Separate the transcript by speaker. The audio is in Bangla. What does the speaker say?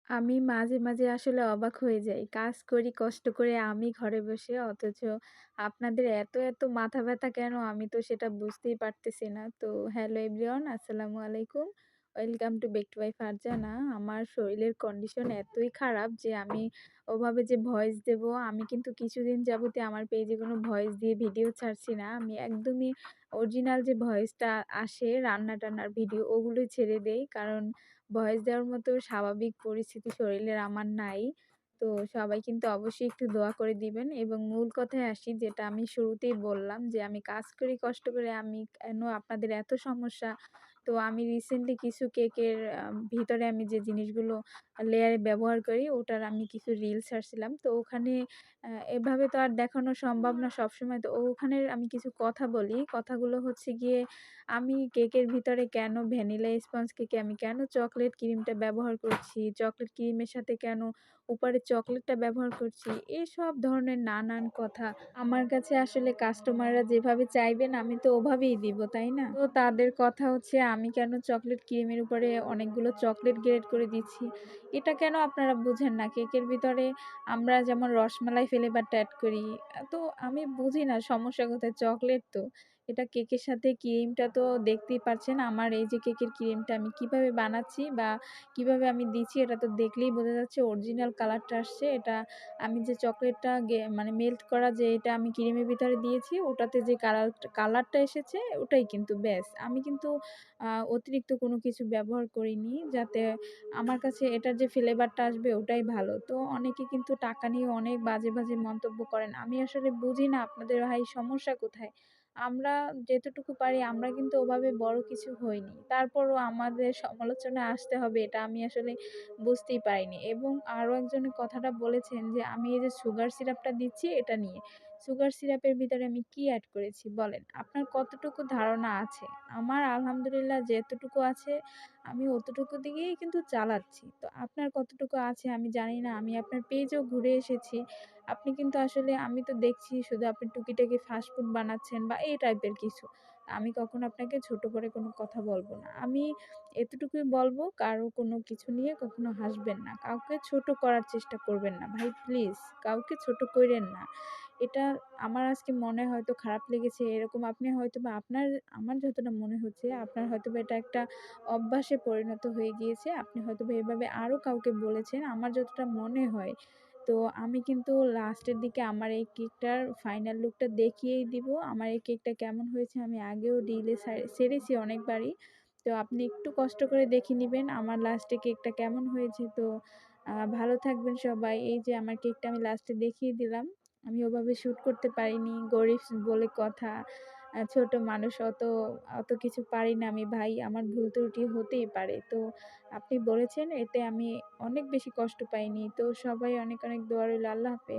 Speaker 1: আমি মাঝে, মাঝে আসলে অবাক হয়ে যাই। কাজ করি কষ্ট করে আমি ঘরে বসে অথচ আপনাদের এত, এত মাথা ব্যাথা কেন আমি তো সেটা বুঝতেই পারতেছি না। তো হ্যালো এভরিওয়ান আসসালামু আলাইকুম। Welcome to back to my Farzana. আমার শরীরের কন্ডিশন এতই খারাপ যে আমি ওভাবে যে ভয়েস দেব আমি কিন্তু কিছুদিন যাবতই আমার পেজে কোনো ভয়েস দিয়ে ভিডিও ছাড়ছি না। আমি একদমই অরিজিনাল যে ভয়েসটা আসে রান্না-টান্নার ভিডিও ওগুলোই ছেড়ে দেই। কারণ ভয়েস দেওয়ার মতো স্বাভাবিক পরিস্থিতি শরীরের আমার নাই। তো সবাই কিন্তু অবশ্যই একটু দোয়া করে দিবেন এবং মূল কথায় আসি যেটা আমি শুরুতেই বললাম যে আমি কাজ করি কষ্ট করে আমি কেন আপনাদের এত সমস্যা। তো আমি রিসেন্টলি কিছু কেকের ভিতরে আমি যে জিনিসগুলো লেয়ারে ব্যবহার করি ওটার আমি কিছু রিলস ছাড়ছিলাম। তো ওখানে এভাবে তো আর দেখানো সম্ভব না সবসময়। তো ওখানের আমি কিছু কথা বলি। কথাগুলো হচ্ছে গিয়ে আমি কেকের ভিতরে কেন ভ্যানিলা স্পঞ্জ কেকে আমি কেন চকোলেট ক্রিমটা ব্যবহার করছি, চকোলেট ক্রিমের সাথে কেন উপরে চকোলেটটা ব্যবহার করছি, এসব ধরনের নানান কথা। আমার কাছে আসলে কাস্টমাররা যেভাবে চাইবেন আমি তো ওভাবেই দিব, তাই না? তো তাদের কথা হচ্ছে আমি কেন চকোলেট ক্রিমের উপরে অনেকগুলো চকোলেট গ্রেড করে দিচ্ছি। এটা কেন আপনারা বুঝেন না? কেকের ভিতরে আমরা যেমন রসমালাই ফ্লেভারটা এড করি। তো আমি বুঝি না সমস্যা কোথায়? চকোলেট তো। এটা কেকের সাথে ক্রিমটা তো দেখতেই পারছেন। আমার এই যে কেকের ক্রিমটা আমি কিভাবে বানাচ্ছি বা কিভাবে আমি দিচ্ছি এটা তো দেখলেই বোঝা যাচ্ছে অরিজিনাল কালারটা আসছে। এটা আমি যে চকোলেটটা মানে মেল্ট করা যে এটা আমি ক্রিমের ভিতরে দিয়েছি ওটাতে যে কালারটা এসেছে ওটাই কিন্তু ব্যাস। আমি কিন্তু অতিরিক্ত কোনো কিছু ব্যবহার করিনি যাতে আমার কাছে এটার যে ফ্লেভারটা আসবে ওটাই ভালো। তো অনেকে কিন্তু টাকা নিয়ে অনেক বাজে, বাজে মন্তব্য করেন। আমি আসলে বুঝি না আপনাদের ভাই সমস্যা কোথায়? আমরা যেতটুকু পারি আমরা কিন্তু ওভাবে বড় কিছু হইনি। তারপরও আমাদের সমালোচনায় আসতে হবে এটা আমি আসলে বুঝতেই পারিনি। এবং আরো একজনের কথাটা বলেছেন যে আমি এই যে সুগার সিরাপটা দিচ্ছি এটা নিয়ে। সুগার সিরাপের ভিতরে আমি কি এড করেছি বলেন? আপনার কতটুকু ধারণা আছে? আমার আলহামদুলিল্লাহ যেতটুকু আছে আমি অতটুকু দিয়েই কিন্তু চালাচ্ছি। তো আপনার কতটুকু আছে আমি জানি না। আমি আপনার পেজেও ঘুরে এসেছি। আপনি কিন্তু আসলে আমি তো দেখছি শুধু আপনি টুকিটাকি ফাস্ট ফুড বানাচ্ছেন বা এই টাইপের কিছু। আমি কখনো আপনাকে ছোট করে কোনো কথা বলব না। আমি এতটুকুই বলব কারো কোনো কিছু নিয়ে কখনো হাসবেন না। কাউকে ছোট করার চেষ্টা করবেন না। ভাই প্লিজ কাউকে ছোট কইরেন না। এটা আমার আজকে মনে হয়তো খারাপ লেগেছে এরকম আপনি হয়তোবা আমার যতটা মনে হচ্ছে আপনার হয়তোবা এটা একটা অভ্যাসে পরিণত হয়ে গিয়েছে। আপনি হয়তোবা এভাবে আরো কাউকে বলেছেন। আমার যতটা মনে হয় তো আমি কিন্তু লাস্টের দিকে আমার এই কেকটার ফাইনাল লুকটা দেখিয়েই দিব। আমার এই কেকটা কেমন হয়েছে আমি আগেও রিলে ছেড়েছি অনেকবারই। তো আপনি একটু কষ্ট করে দেখে নিবেন আমার লাস্টে কেকটা কেমন হয়েছে। তো ভালো থাকবেন সবাই। এই যে আমার কেকটা আমি লাস্টে দেখিয়ে দিলাম। আমি ওভাবে শুট করতে পারিনি। গরিব বলে কথা। ছোট মানুষ অত কিছু পারি না আমি ভাই। আমার ভুল ত্রুটি হতেই পারে। তো আপনি বলেছেন এতে আমি অনেক বেশি কষ্ট পাইনি। তো সবাই অনেক, অনেক দোয়া রইলো। আল্লাহ হাফেজ।